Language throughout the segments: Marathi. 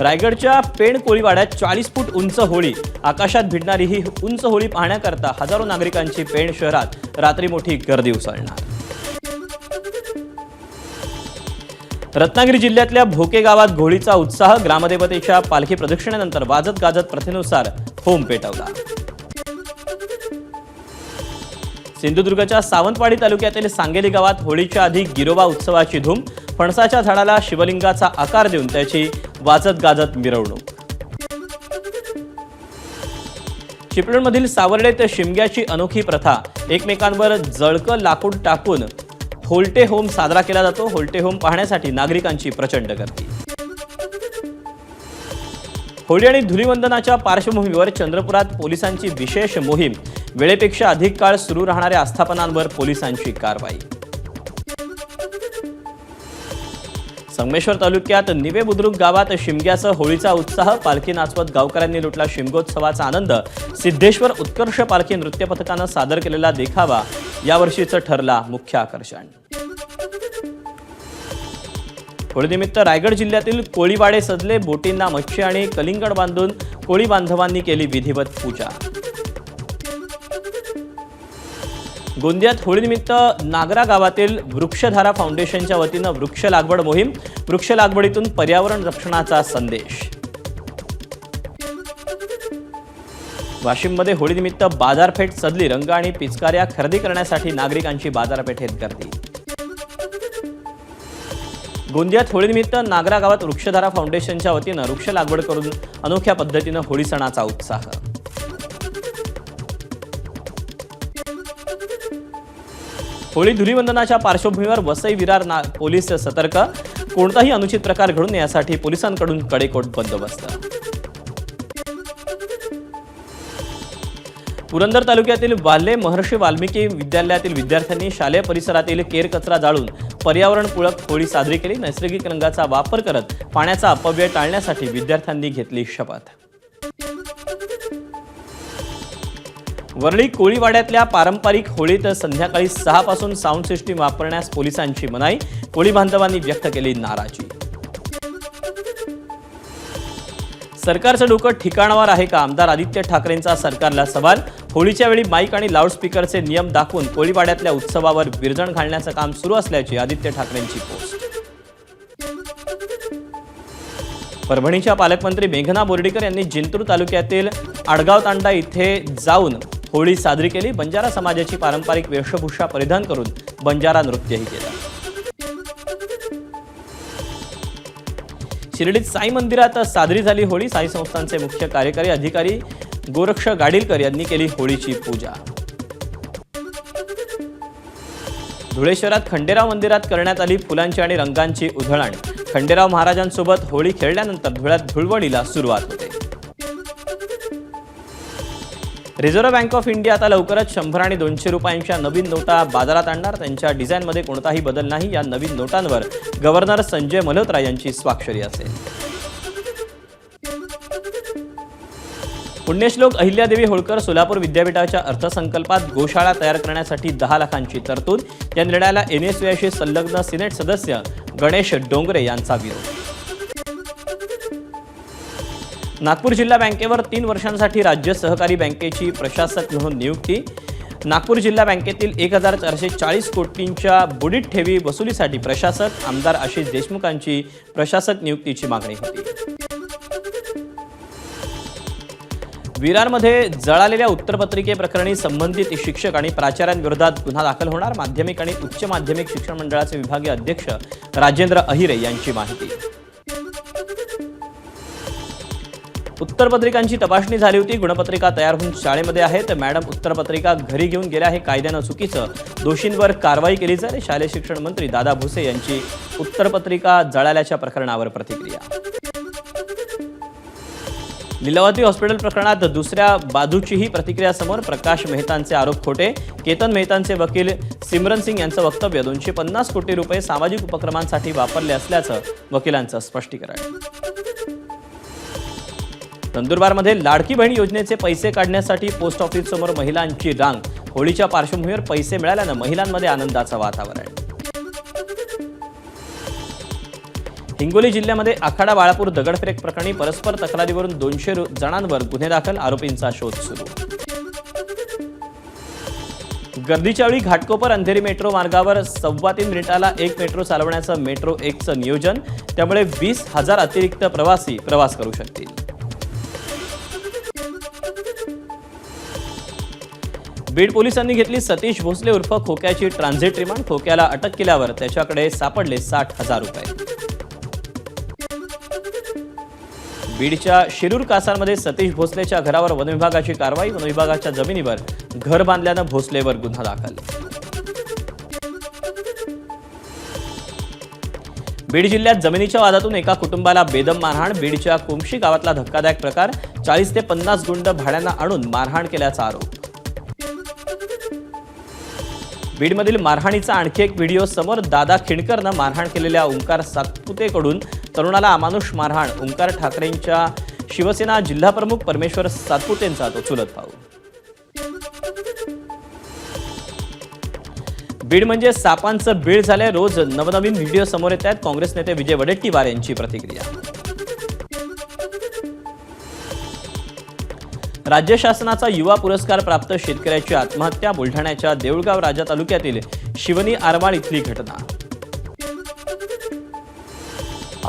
रायगडच्या पेण कोळीवाड्यात 40 फूट उंच होळी, आकाशात भिडणारी ही उंच होळी पाहण्याकरता हजारो नागरिकांची पेण शहरात रात्री मोठी गर्दी उसळणार। रत्नागिरी जिल्ह्यातल्या भोके गावात घोळीचा उत्साह, ग्रामदेवतेच्या पालखी प्रदक्षिणेनंतर वाजत गाजत प्रथेनुसार होम पेटवला। सिंधुदुर्गच्या सावंतवाडी तालुक्यातील सांगेली गावात होळीच्या आधी गिरोबा उत्सवाची धूम, फणसाच्या झाडाला शिवलिंगाचा आकार देऊन त्याची वाजत गाजत मिरवणूक। चिपळूणमधील सावर्डेत शिमग्याची अनोखी प्रथा, एकमेकांवर जळकं लाकूड टाकून होल्टे होम साजरा केला जातो। होल्टे होम पाहण्यासाठी नागरिकांची प्रचंड गर्दी। होळी आणि धुलीवंदनाच्या पार्श्वभूमीवर चंद्रपुरात पोलिसांची विशेष मोहीम, वेळेपेक्षा अधिक काळ सुरू राहणाऱ्या आस्थापनांवर पोलिसांची कारवाई। संगमेश्वर तालुक्यात निवे बुद्रुक गावात शिमग्यासह होळीचा उत्साह, पालखी नाचवत गावकऱ्यांनी लुटला शिमगोत्सवाचा आनंद। सिद्धेश्वर उत्कर्ष पालखी नृत्य पथकानं सादर केलेला देखावा यावर्षीचं ठरला मुख्य आकर्षण। होळीनिमित्त रायगड जिल्ह्यातील कोळीवाडे सजले, बोटींना मच्छी आणि कलिंगड बांधून कोळी बांधवांनी केली विधिवत पूजा। गोंदियात होळीनिमित्त नागरा गावातील वृक्षधारा फाउंडेशनच्या वतीनं वृक्ष लागवड मोहीम, वृक्ष लागवडीतून पर्यावरण रक्षणाचा संदेश। वाशिममध्ये होळीनिमित्त बाजारपेठ सजली, रंग आणि पिचकाऱ्या खरेदी करण्यासाठी नागरिकांची बाजारपेठेत गर्दी। गोंदियात होळीनिमित्त नागरा गावात वृक्षधारा फाउंडेशनच्या वतीनं वृक्ष लागवड करून अनोख्या पद्धतीनं होळी सणाचा उत्साह। होळी धुलीवंदनाच्या पार्श्वभूमीवर वसई विरार पोलीस सतर्क, कोणताही अनुचित प्रकार घडू नये यासाठी पोलिसांकडून कडेकोट बंदोबस्त। पुरंदर तालुक्यातील वाल्हे महर्षी वाल्मिकी विद्यालयातील विद्यार्थ्यांनी शालेय परिसरातील केर कचरा जाळून पर्यावरणपूरक होळी साजरी केली। नैसर्गिक रंगाचा वापर करत पाण्याचा अपव्यय टाळण्यासाठी विद्यार्थ्यांनी घेतली शपथ। वरळी कोळीवाड्यातल्या पारंपरिक होळीत संध्याकाळी 6 पासून साऊंड सिस्टीम वापरण्यास पोलिसांची मनाई, कोळी बांधवांनी व्यक्त केली नाराजी। सरकारचं डोकं ठिकाणावर आहे का? आमदार आदित्य ठाकरेंचा सरकारला सवाल। होळीच्या वेळी माईक आणि लाऊडस्पीकरचे नियम दाखवून कोळीवाड्यातल्या उत्सवावर विरजण घालण्याचं काम सुरू असल्याची आदित्य ठाकरेंची पोस्ट। परभणीच्या पालकमंत्री मेघना बोर्डीकर यांनी जिंतूर तालुक्यातील आडगाव तांडा इथे जाऊन होळी साजरी केली। बंजारा समाजाची पारंपरिक वेशभूषा परिधान करून बंजारा नृत्यही केलं। शिर्डीत साई मंदिरात साजरी झाली होळी, साई संस्थानचे मुख्य कार्यकारी अधिकारी गोरक्ष गाडीलकर यांनी केली होळीची पूजा। धुळे शहरात खंडेराव मंदिरात करण्यात आली फुलांची आणि रंगांची उधळण। खंडेराव महाराजांसोबत होळी खेळल्यानंतर धुळ्यात धुळवडीला सुरुवात होते। रिझर्व्ह बँक ऑफ इंडिया आता लवकरच 100 आणि 200 रुपयांच्या नवीन नोटा बाजारात आणणार। त्यांच्या डिझाईनमध्ये कोणताही बदल नाही। या नवीन नोटांवर गव्हर्नर संजय मल्होत्रा यांची स्वाक्षरी असेल। पुण्यश्लोक अहिल्यादेवी होळकर सोलापूर विद्यापीठाच्या अर्थसंकल्पात गोशाळा तयार करण्यासाठी 10 लाखांची तरतूद। या निर्णयाला NSUIशी संलग्न सिनेट सदस्य गणेश डोंगरे यांचा विरोध। नागपूर जिल्हा बँकेवर 3 वर्षांसाठी राज्य सहकारी बँकेची प्रशासक म्हणून नियुक्ती। नागपूर जिल्हा बँकेतील 1440 कोटींच्या बुडीत ठेवी वसुलीसाठी प्रशासक आमदार आशिष देशमुखांची प्रशासक नियुक्तीची मागणी होती। विरारमध्ये जळालेल्या उत्तरपत्रिकेप्रकरणी संबंधित शिक्षक आणि प्राचार्यांविरोधात गुन्हा दाखल होणार। माध्यमिक आणि उच्च माध्यमिक शिक्षण मंडळाचे विभागीय अध्यक्ष राजेंद्र अहिरे यांची माहिती। उत्तरपत्रिकांची तपासणी झाली होती, गुणपत्रिका तयार होऊन शाळेमध्ये आहेत। मॅडम उत्तरपत्रिका घरी घेऊन गेल्या हे कायद्यानं चुकीचं, दोषींवर कारवाई केली जाईल। शालेय शिक्षण मंत्री दादा भुसे यांची उत्तरपत्रिका जळाल्याच्या प्रकरणावर प्रतिक्रिया। लीलावती हॉस्पिटल प्रकरणात दुसऱ्या बाजूचीही प्रतिक्रिया समोर। प्रकाश मेहतांचे आरोप खोटे, केतन मेहतांचे वकील सिमरन सिंग यांचं वक्तव्य 250 कोटी रुपये सामाजिक उपक्रमांसाठी वापरले असल्याचं वकिलांचं स्पष्टीकरण। नंदुरबारमध्ये लाडकी बहीण योजनेचे पैसे काढण्यासाठी पोस्ट ऑफिस समोर महिलांची रांग। होळीच्या पार्श्वभूमीवर पैसे मिळाल्यानं महिलांमध्ये आनंदाचं वातावरण। हिंगोली जिल्ह्यामध्ये आखाडा बाळापूर दगडफेक प्रकरणी परस्पर तक्रारीवरून 200 जणांवर गुन्हे दाखल, आरोपींचा शोध सुरू. गर्दीच्या वेळी घाटकोपर अंधेरी मेट्रो मार्गावर 3.25 मिनिटाला एक मेट्रो चालवण्याचं मेट्रो 1चं नियोजन, त्यामुळे 20,000 अतिरिक्त प्रवासी प्रवास करू शकतील. बीड पोलिसांनी घेतली सतीश भोसले उर्फ खोक्याची ट्रान्झिट रिमांड. खोक्याला अटक केल्यावर त्याच्याकडे सापडले 60,000 रुपये. बीडच्या शिरूर कासारमध्ये सतीश भोसलेच्या घरावर वनविभागाची कारवाई. वनविभागाच्या जमिनीवर घर बांधल्यानं भोसलेवर गुन्हा दाखल. बीड जिल्ह्यात जमिनीच्या वादातून एका कुटुंबाला बेदम मारहाण. बीडच्या कुमशी गावातला धक्कादायक प्रकार. 40 ते 50 गुंड भाड्यानं आणून मारहाण केल्याचा आरोप. बीडमधील मारहाणीचा आणखी एक व्हिडिओ समोर. दादा खिंडकरनं मारहाण केलेल्या ओंकार सातपुतेकडून तरुणाला अमानुष मारहाण. ओंकार ठाकरेंच्या शिवसेना जिल्हाप्रमुख परमेश्वर सातपुतेंचा तो चुलत भाऊ. बीड म्हणजे सापांचं बीड झालंय. रोज नवनवीन व्हिडिओ समोर येत आहेत. काँग्रेस नेते विजय वडेट्टीवार यांची प्रतिक्रिया. राज्य शासनाचा युवा पुरस्कार प्राप्त शेतकऱ्याची आत्महत्या. बुलढाण्याच्या देऊळगाव राजा तालुक्यातील शिवनी आरमाळ इथली घटना.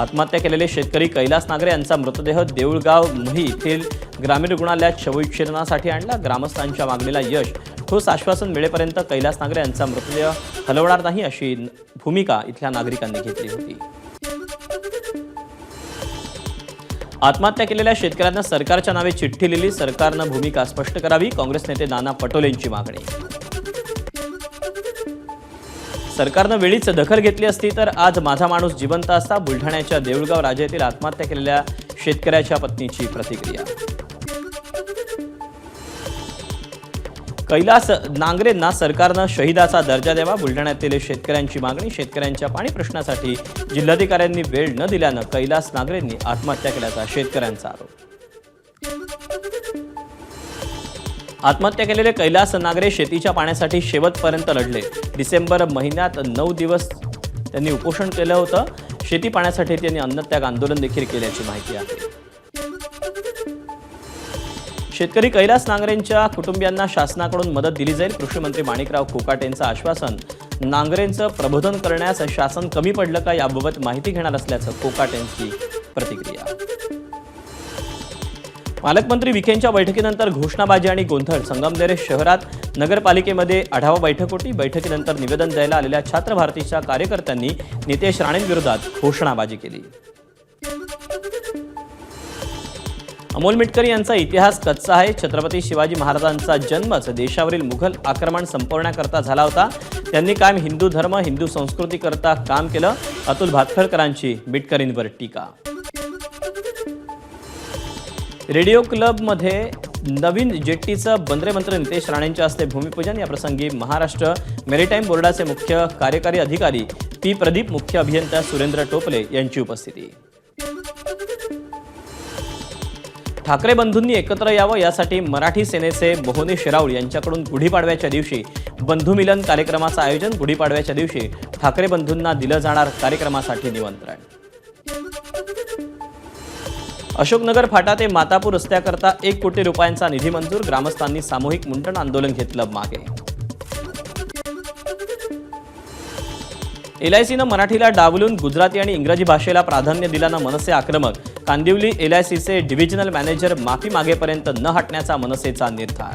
आत्महत्या केलेले शेतकरी कैलास नागरे यांचा मृतदेह देऊळगाव मही येथील ग्रामीण रुग्णालयात शवविच्छेदनासाठी आणला. ग्रामस्थांच्या मागणीला यश. ठोस आश्वासन मिळेपर्यंत कैलास नागरे यांचा मृतदेह हलवणार नाही अशी भूमिका इथल्या नागरिकांनी घेतली होती. आत्महत्या केलेल्या शेतकऱ्यांना सरकारच्या नावे चिठ्ठी लिहिली. सरकारनं भूमिका स्पष्ट करावी. काँग्रेस नेते नाना पटोलेंची मागणी. सरकारनं वेळीच दखल घेतली असती तर आज माझा माणूस जिवंत असता. बुलढाण्याच्या देऊळगाव राजा येथील आत्महत्या केलेल्या शेतकऱ्याच्या पत्नीची प्रतिक्रिया. कैलास नांगरेंना सरकारनं शहीदाचा दर्जा द्यावा. बुलढाण्यातील शेतकऱ्यांची मागणी. शेतकऱ्यांच्या पाणी प्रश्नासाठी जिल्हाधिकाऱ्यांनी वेळ न दिल्यानं कैलास नांगरेंनी आत्महत्या केल्याचा शेतकऱ्यांचा आरोप. आत्महत्या केलेले कैलास नागरे शेतीच्या पाण्यासाठी शेवटपर्यंत लढले. डिसेंबर महिन्यात 9 दिवस त्यांनी उपोषण केलं होतं. शेती पाण्यासाठी त्यांनी अन्नत्याग आंदोलन देखील केल्याची माहिती आहे. शेतकरी कैलास नांगरेंच्या कुटुंबियांना शासनाकडून मदत दिली जाईल. कृषी मंत्री माणिकराव कोकाटेंचं आश्वासन. नांगरेंचं प्रबोधन करण्यास शासन कमी पडलं का याबाबत माहिती घेणार असल्याचं कोकाटेंची प्रतिक्रिया. पालकमंत्री विखेंच्या बैठकीनंतर घोषणाबाजी आणि गोंधळ. संगमनेर शहरात नगरपालिकेमध्ये आढावा बैठक होती. बैठकीनंतर निवेदन द्यायला आलेल्या छात्र भारतीच्या कार्यकर्त्यांनी नितेश राणेंविरोधात घोषणाबाजी केली. अमोल मिटकरी यांचा इतिहास कच्चा आहे. छत्रपती शिवाजी महाराजांचा जन्मच देशावरील मुघल आक्रमण संपवण्याकरता झाला होता. त्यांनी कायम हिंदू धर्म, हिंदू संस्कृतीकरता काम केलं. अतुल भातखळकरांची मिटकरींवर टीका. रेडिओ क्लबमध्ये नवीन जेट्टीचं बंदरे मंत्री नितेश राणेंच्या हस्ते भूमिपूजन. या प्रसंगी महाराष्ट्र मेरीटाईम बोर्डाचे मुख्य कार्यकारी अधिकारी पी प्रदीप, मुख्य अभियंता सुरेंद्र टोपले यांची उपस्थिती. ठाकरे बंधूंनी एकत्र यावं यासाठी मराठी सेनेचे मोहने शिराऊळ यांच्याकडून गुढीपाडव्याच्या दिवशी बंधुमिलन कार्यक्रमाचं आयोजन. गुढीपाडव्याच्या दिवशी ठाकरे बंधूंना दिलं जाणार कार्यक्रमासाठी निमंत्रण. अशोकनगर फाटा ते मातापूर रस्त्याकरता 1 कोटी रुपयांचा निधी मंजूर. ग्रामस्थांनी सामूहिक मुंडन आंदोलन घेतलं मागे. LICनं मराठीला डावलून गुजराती आणि इंग्रजी भाषेला प्राधान्य दिल्यानं मनसे आक्रमक. कांदिवली LICचे डिव्हिजनल मॅनेजर माफी मागेपर्यंत न हटण्याचा मनसेचा निर्धार.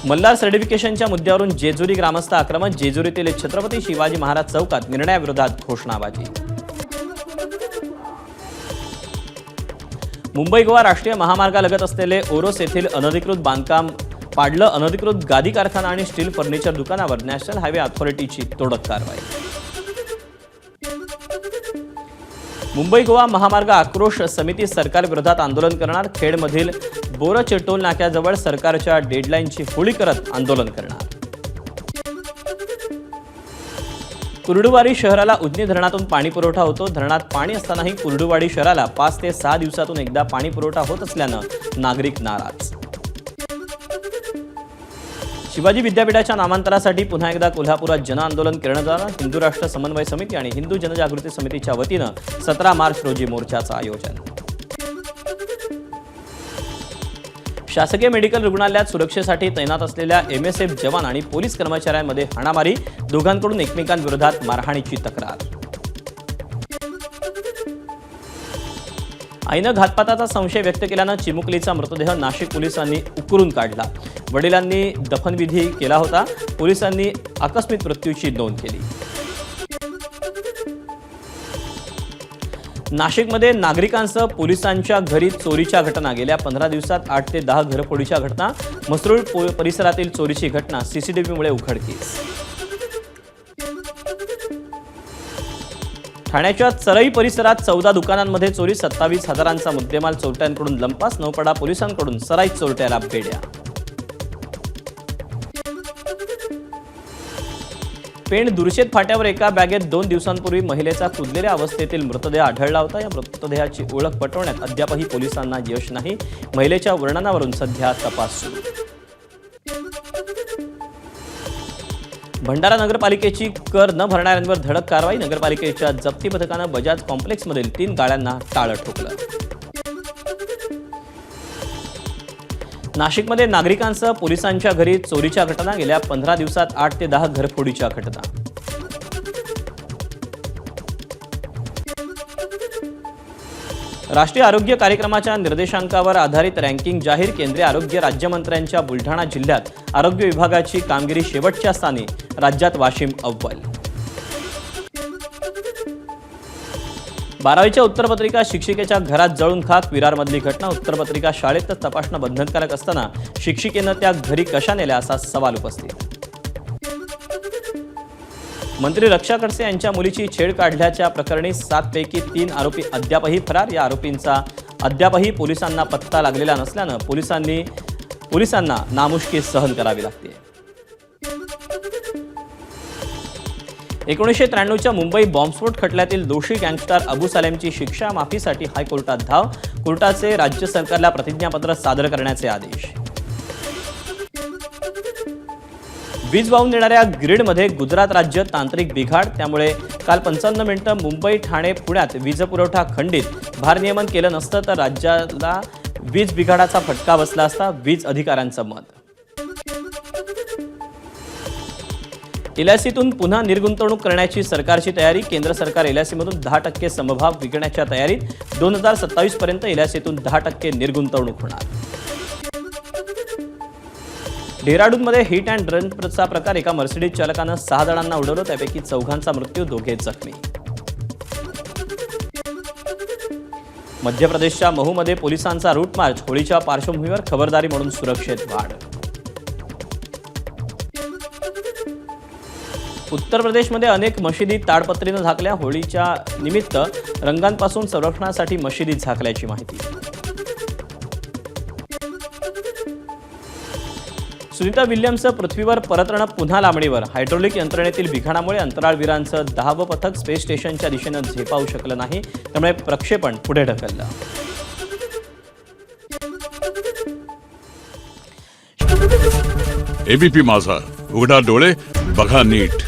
मल्हार सर्टिफिकेशनच्या मुद्द्यावरून जेजुरी ग्रामस्थ आक्रमक. जेजुरीतील छत्रपती शिवाजी महाराज चौकात निर्णयाविरोधात घोषणाबाजी. मुंबई गोवा राष्ट्रीय महामार्गालगत असलेले ओरोस येथील अनधिकृत बांधकाम पाडलं. अनधिकृत गादी कारखाना आणि स्टील फर्निचर दुकानावर नॅशनल हायवे अथॉरिटीची तोडक कारवाई. मुंबई गोवा महामार्ग आक्रोश समिती सरकारविरोधात आंदोलन करणार. खेडमधील बोरच टोल नाक्याजवळ सरकारच्या डेडलाईनची होळी करत आंदोलन करणार. कुर्डुवाडी शहराला उजनी धरणातून पाणी पुरवठा होतो. धरणात पाणी असतानाही कुर्डुवाडी शहराला 5 ते 6 दिवसातून एकदा पाणी पुरवठा होत असल्यानं नागरिक नाराज. शिवाजी विद्यापीठाच्या नामांतरासाठी पुन्हा एकदा कोल्हापुरात जनआंदोलन करण्यात जाणार. हिंदू राष्ट्र समन्वय समिती आणि हिंदू जनजागृती समितीच्या वतीनं 17 मार्च रोजी मोर्चाचं आयोजन. शासकीय मेडिकल रुग्णालयात सुरक्षेसाठी तैनात असलेल्या MSF जवान आणि पोलीस कर्मचाऱ्यांमध्ये हाणामारी, दोघांकडून एकमेकांविरोधात मारहाणीची तक्रार. आईनं घातपाताचा संशय व्यक्त केल्यानं चिमुकलीचा मृतदेह नाशिक पोलिसांनी उकरून काढला. वडिलांनी दफनविधी केला होता. पोलिसांनी आकस्मिक मृत्यूची नोंद केली. नाशिकमध्ये नागरिकांसह पोलिसांच्या घरी चोरीच्या घटना. गेल्या 15 दिवसात 8 ते 10 घरफोडीच्या घटना. म्हसरूळ परिसरातील चोरीची घटना CCTVमुळे उघडकीस. ठाण्याच्या चरई परिसरात 14 दुकानांमध्ये चोरी. 27,000चा मुद्देमाल चोरट्यांकडून लंपास. नौपाडा पोलिसांकडून सराईत चोरट्याला बेड्या. पेण दुर्शेत फाट्यावर एका बॅगेत 2 दिवसांपूर्वी महिलेचा कुजलेल्या अवस्थेतील मृतदेह आढळला होता. या मृतदेहाची ओळख पटवण्यात अद्यापही पोलिसांना यश नाही. महिलेच्या वर्णनावरून सध्या तपास सुरू. भंडारा नगरपालिकेची कर न भरणाऱ्यांवर धडक कारवाई. नगरपालिकेच्या जप्ती पथकानं बजाज कॉम्प्लेक्समधील 3 गाड्यांना टाळं ठोकलं. नाशिकमध्ये नागरिकांसह पोलिसांच्या घरी चोरीच्या घटना. गेल्या 15 दिवसात 8 ते 10 घरफोडीच्या घटना. राष्ट्रीय आरोग्य कार्यक्रमाच्या निर्देशांकावर आधारित रँकिंग जाहीर. केंद्रीय आरोग्य राज्यमंत्र्यांच्या बुलढाणा जिल्ह्यात आरोग्य विभागाची कामगिरी शेवटच्या स्थानी. राज्यात वाशिम अव्वल. 12वीच्या उत्तरपत्रिका शिक्षिकेच्या घरात जळून खाक. विरारमधली घटना. उत्तरपत्रिका शाळेतच तपासणं बंधनकारक असताना शिक्षिकेनं त्या घरी कशा नेल्या असा सवाल उपस्थित. मंत्री रक्षा खडसे यांच्या मुलीची छेड काढल्याच्या प्रकरणी 7 पैकी 3 आरोपी अद्यापही फरार. या आरोपींचा अद्यापही पोलिसांना पत्ता लागलेला नसल्यानं पोलिसांना नामुष्की सहन करावी लागते. 1993च्या मुंबई बॉम्बस्फोट खटल्यातील दोषी गँगस्टर अबू सलेमची शिक्षा माफीसाठी हायकोर्टात धाव. कोर्टाचे राज्य सरकारला प्रतिज्ञापत्र सादर करण्याचे आदेश. वीज वाहून देणाऱ्या ग्रीडमध्ये गुजरात राज्य तांत्रिक बिघाड. त्यामुळे काल 55 मिनिटं मुंबई, ठाणे, पुण्यात वीज पुरवठा खंडित. भारनियमन केलं नसतं तर राज्याला वीज बिघाडाचा फटका बसला असता. वीज अधिकाऱ्यांचं मत. LICतून पुन्हा निर्गुंतवणूक करण्याची सरकारची तयारी. केंद्र सरकार LICमधून 10% समभाग विकण्याच्या तयारीत. 2027 पर्यंत LICतून 10% निर्गुंतवणूक होणार. डेहराडूनमध्ये हिट अँड रनचा प्रकार. एका मर्सिडीज चालकानं 6 जणांना उडवलं. त्यापैकी 4घांचा मृत्यू, 2 जखमी. मध्य प्रदेशच्या महूमध्ये पोलिसांचा रूट मार्च. होळीच्या पार्श्वभूमीवर खबरदारी म्हणून सुरक्षेत वाढ. उत्तर प्रदेशमध्ये अनेक मशिदी ताडपत्रीनं झाकल्या. होळीच्या निमित्त रंगांपासून संरक्षणासाठी मशिदी झाकल्याची माहिती. सुनीता विल्यम्सचं पृथ्वीवर परतणं पुन्हा लांबणीवर. हायड्रोलिक यंत्रणेतील बिघाडामुळे अंतराळवीरांचं 10वं पथक स्पेस स्टेशनच्या दिशेनं झेपावू शकलं नाही. त्यामुळे प्रक्षेपण पुढे ढकललं. ABP माझा, उघडा डोळे बघा नीट.